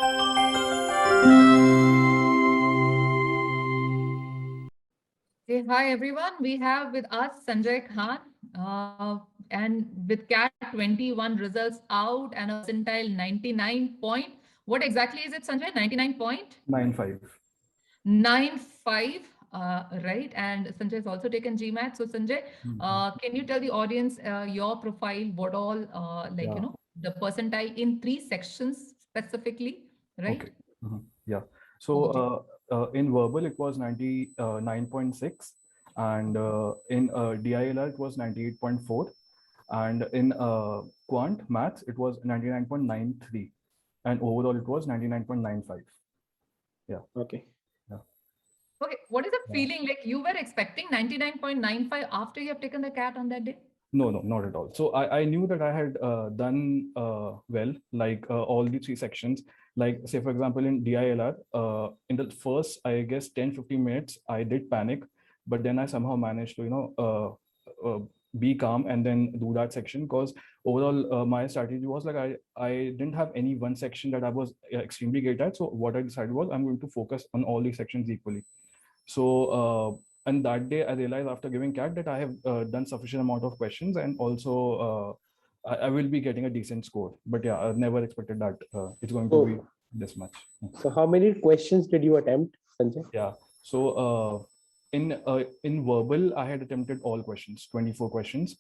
Hey, hi everyone. We have with us Sanjay Khan, and with CAT 21 results out and a percentile 99 point. What exactly is it, Sanjay? 9.5. 99.95, right? And Sanjay has also taken GMAT. So Sanjay, Mhm. can you tell the audience your profile, what all, Yeah. the percentile in three sections specifically, Okay. right? Yeah. So Over to you. in verbal, it was 99.6, and in DILR, it was 98.4, and in quant maths, it was 99.93, and overall, it was 99.95. Yeah. Okay. Yeah. Okay, what is the Yeah. feeling like you were expecting 99.95 after you have taken the CAT on that day? No, no, not at all. So I knew that I had done well, like all the three sections. Like, say, for example, in DILR, in the first, I guess, 10-15 minutes, I did panic, but then I somehow managed to, be calm and then do that section, because overall, my strategy was like I didn't have any one section that I was extremely great at. So what I decided was I'm going to focus on all these sections equally. So, and that day I realized after giving CAT that I have done sufficient amount of questions, and also I will be getting a decent score. But yeah, I never expected that it's going to be So, this much. so how many questions did you attempt, Sanjay? Yeah. So in verbal, I had attempted all questions, 24 questions,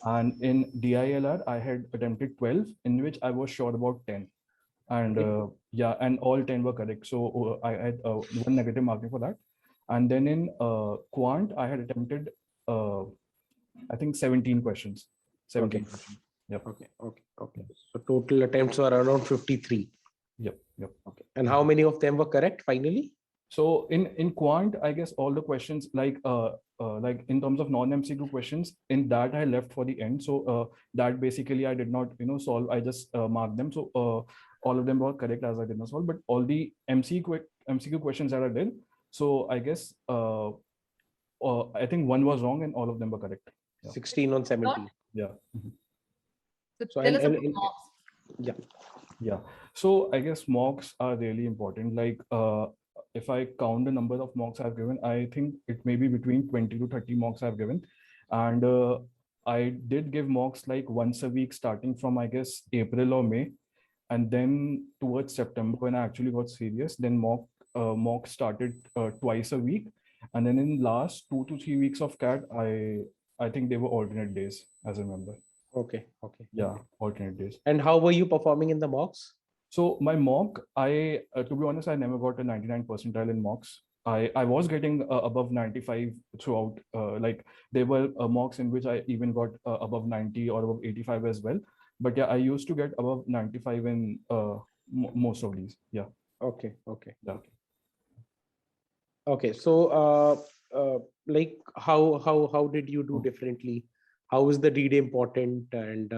and in DILR, I had attempted 12, in which I was sure about 10. And Okay. yeah, and all 10 were correct. So I had one negative marking for that. And then in quant, I had attempted, I think, 17 questions. 17 Okay. questions. Yep. Okay. Okay. Okay. So total attempts were around 53. Yep. Yep. Okay. And how Mhm. many of them were correct finally? So in quant, I guess all the questions, like in terms of non-MCQ questions, in that I left for the end. So that basically I did not solve. I just marked them. So all of them were correct as I did not solve. But all the MCQ questions that I did. So I guess I think one was wrong and all of them were correct. Yeah. 16 on Not, 17. Yeah. Mhm. so So tell us about and mocks. yeah. Yeah. So I guess mocks are really important. Like if I count the number of mocks I've given, I think it may be between 20 to 30 mocks I've given. And I did give mocks like once a week starting from, I guess, April or May. And then towards September, when I actually got serious, then mock started twice a week. And then in last 2 to 3 weeks of CAT, I think they were alternate days, as I remember. Okay. Okay. Yeah, Okay. alternate days. And how were you performing in the mocks? So my mock, to be honest, I never got a 99 percentile in mocks. I was getting above 95 throughout. Like there were mocks in which I even got above 90 or above 85 as well. But yeah, I used to get above 95 in most of these. Yeah, Okay. Okay. yeah. Okay. So like how did you do Oh, differently? How is the read important? And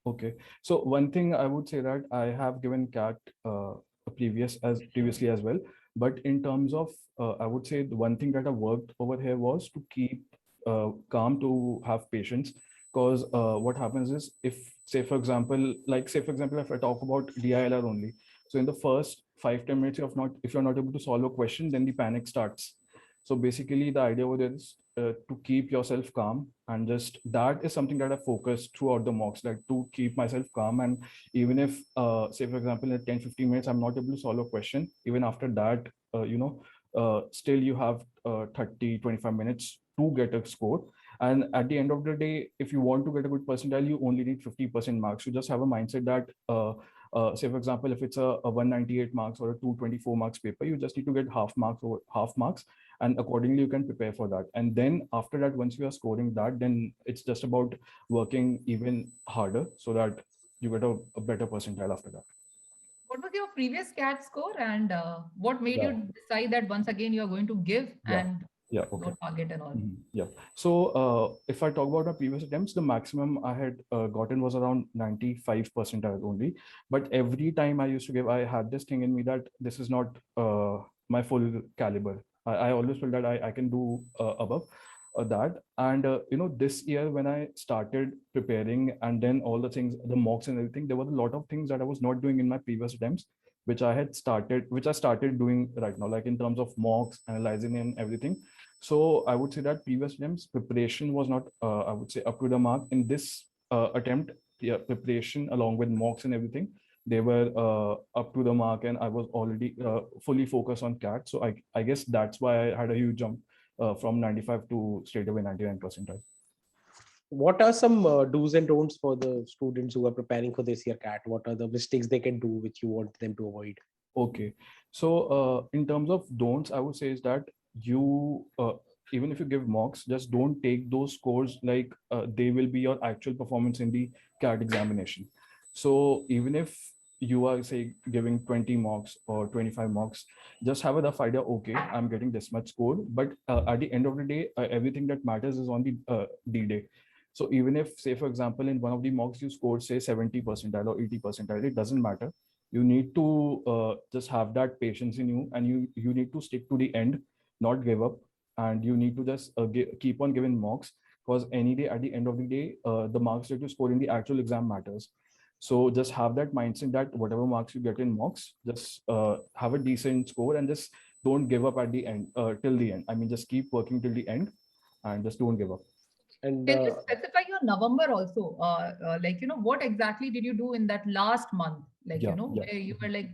okay. So one thing I would say that I have given CAT previously as well. But in terms of, I would say the one thing that I worked over here was to keep calm, to have patience. Because what happens is, if say for example, if I talk about DILR only, so in the first 5-10 minutes, if you're not able to solve a question, then the panic starts. So basically, the idea over there is to keep yourself calm, and just that is something that I focused throughout the mocks, like to keep myself calm. And even if, say for example, in 10-15 minutes, I'm not able to solve a question, even after that, still you have 30-25 minutes to get a score. And at the end of the day, if you want to get a good percentile, you only need 50% marks. You just have a mindset that say for example, if it's a 198 marks or a 224 marks paper, you just need to get half marks or half marks, and accordingly you can prepare for that. And then after that, once you are scoring that, then it's just about working even harder so that you get a better percentile after that. What was your previous CAT score, and what made Yeah. you decide that once again you are going to give Yeah. and Yeah. go Okay. target and all? Yeah. So if I talk about my previous attempts, the maximum I had gotten was around 95 percentile only. But every time I used to give, I had this thing in me that this is not my full caliber. I always feel that I can do above that. And this year when I started preparing, and then all the things, the mocks and everything, there was a lot of things that I was not doing in my previous attempts, which I started doing right now, like in terms of mocks, analyzing and everything. So I would say that previous attempts preparation was not, I would say, up to the mark. In this attempt, yeah, preparation along with mocks and everything, they were up to the mark, and I was already fully focused on CAT. So I guess that's why I had a huge jump from 95 to straight away 99 percentile. What are some do's and don'ts for the students who are preparing for this year CAT? What are the mistakes they can do which you want them to avoid? Okay, so in terms of don'ts, I would say is that you even if you give mocks, just don't take those scores like they will be your actual performance in the CAT examination. So even if you are say giving 20 mocks or 25 mocks, just have a rough idea. Okay, I'm getting this much score, but at the end of the day, everything that matters is on the D-Day. So even if, say, for example, in one of the mocks you scored say 70 percentile or 80 percentile, it doesn't matter. You need to just have that patience in you, and you need to stick to the end, not give up, and you need to just keep on giving mocks, because any day at the end of the day, the marks that you score in the actual exam matters. So just have that mindset that whatever marks you get in mocks, just have a decent score, and just don't give up at the end, till the end. I mean, just keep working till the end, and just don't give up. And Can you specify your November also? Like, what exactly did you do in that last month? Like, Yeah, yeah. where you were like,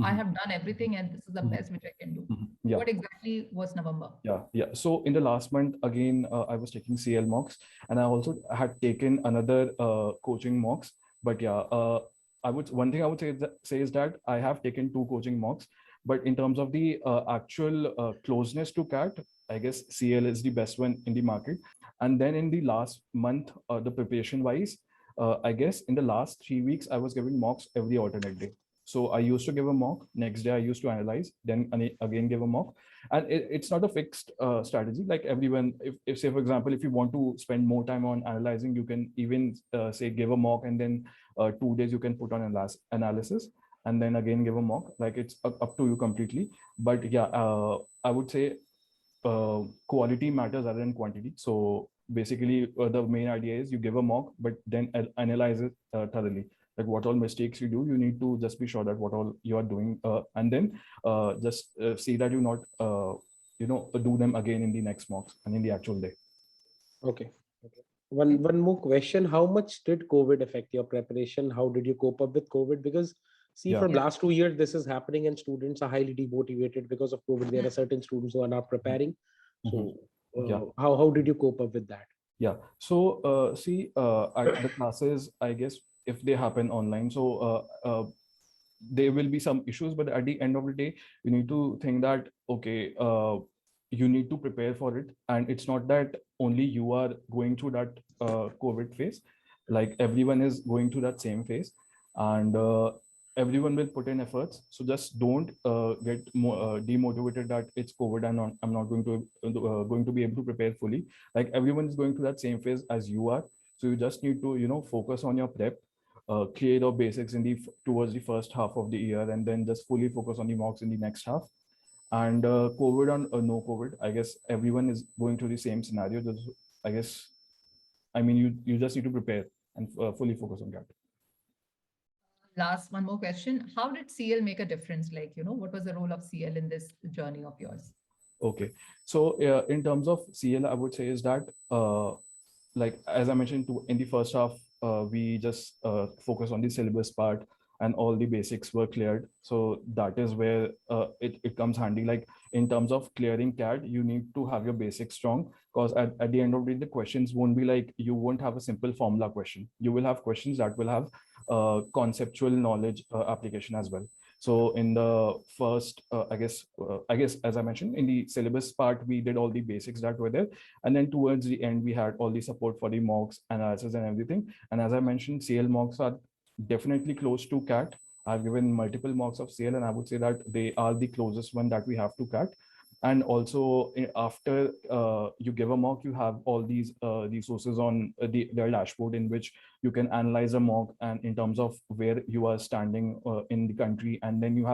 I have done everything and this is the best which I can do. Yeah. What exactly was November? Yeah. So in the last month, again, I was taking CL mocks, and I also had taken another coaching mocks. But yeah, one thing I would say is that I have taken two coaching mocks, but in terms of the actual closeness to CAT, I guess CL is the best one in the market. And then in the last month, the preparation wise, I guess in the last 3 weeks, I was giving mocks every alternate day. So I used to give a mock, next day I used to analyze, then again give a mock. And it's not a fixed strategy. Like everyone, if say, for example, if you want to spend more time on analyzing, you can even say give a mock, and then 2 days you can put on analysis, and then again give a mock. Like it's up to you completely. But yeah, I would say quality matters rather than quantity. So basically, the main idea is you give a mock, but then analyze it thoroughly. Like what all mistakes you do, you need to just be sure that what all you are doing, and then just see that you not do them again in the next mocks and in the actual day. okay. One more question. How much did COVID affect your preparation? How did you cope up with COVID? Because see, Yeah. from last 2 years, this is happening and students are highly demotivated because of COVID. There are certain students who are not preparing. So Yeah. how did you cope up with that? Yeah. So see, at the classes, I guess if they happen online, so there will be some issues, but at the end of the day, you need to think that, okay, you need to prepare for it. And it's not that only you are going through that COVID phase, like everyone is going through that same phase, and everyone will put in efforts. So just don't get demotivated that it's COVID and I'm not going to be able to prepare fully. Like everyone is going through that same phase as you are. So you just need to, focus on your prep, clear your basics towards the first half of the year, and then just fully focus on the mocks in the next half. And COVID or no COVID, I guess everyone is going through the same scenario. I guess, I mean, you just need to prepare and fully focus on that. Last one more question. How did CL make a difference? Like, what was the role of CL in this journey of yours? Okay, so in terms of CL, I would say is that like as I mentioned in the first half, we just focus on the syllabus part, and all the basics were cleared. So that is where it comes handy. Like in terms of clearing CAT, you need to have your basics strong, because at the end of the day, the questions won't be like, you won't have a simple formula question. You will have questions that will have conceptual knowledge application as well. So in the first, I guess, as I mentioned, in the syllabus part, we did all the basics that were there. And then towards the end, we had all the support for the mocks, analysis and everything. And as I mentioned, CL mocks are definitely close to CAT. I've given multiple mocks of CL, and I would say that they are the closest one that we have to CAT. And also after you give a mock, you have all these resources on their dashboard, in which you can analyze a mock and in terms of where you are standing in the country. And then you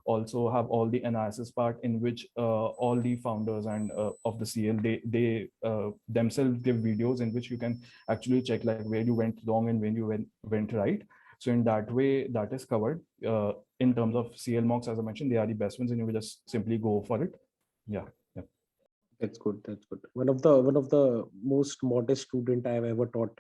also have all the analysis part, in which all the founders and of the CL, they themselves give videos in which you can actually check like where you went wrong and when you went right. So in that way, that is covered. in terms of CL mocks, as I mentioned, they are the best ones, and you will just simply go for it. Yeah. That's good. That's good. One of the most modest student I have ever taught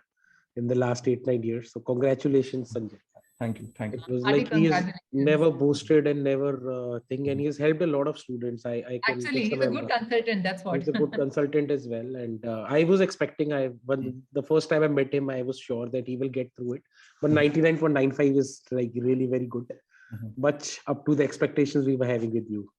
in the last 8-9 years. So congratulations, Sanjay. Thank you. It was Hearty like he is congratulations. never boasted and never thing, and he has helped a lot of students. I can Actually, just he's a good remember. consultant. That's what. He's a good consultant as well, and I was expecting. When the first time I met him, I was sure that he will get through it. But 99.95 is like really very good, much up to the expectations we were having with you.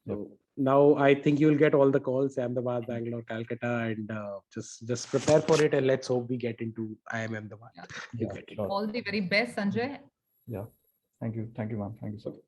So now I think you will get all the calls, Ahmedabad, Bangalore, Calcutta, and just prepare for it, and let's hope we get into IIM Ahmedabad. Yeah, sure. All the very best, Sanjay. Yeah. Thank you. Thank you, ma'am. Thank you so much.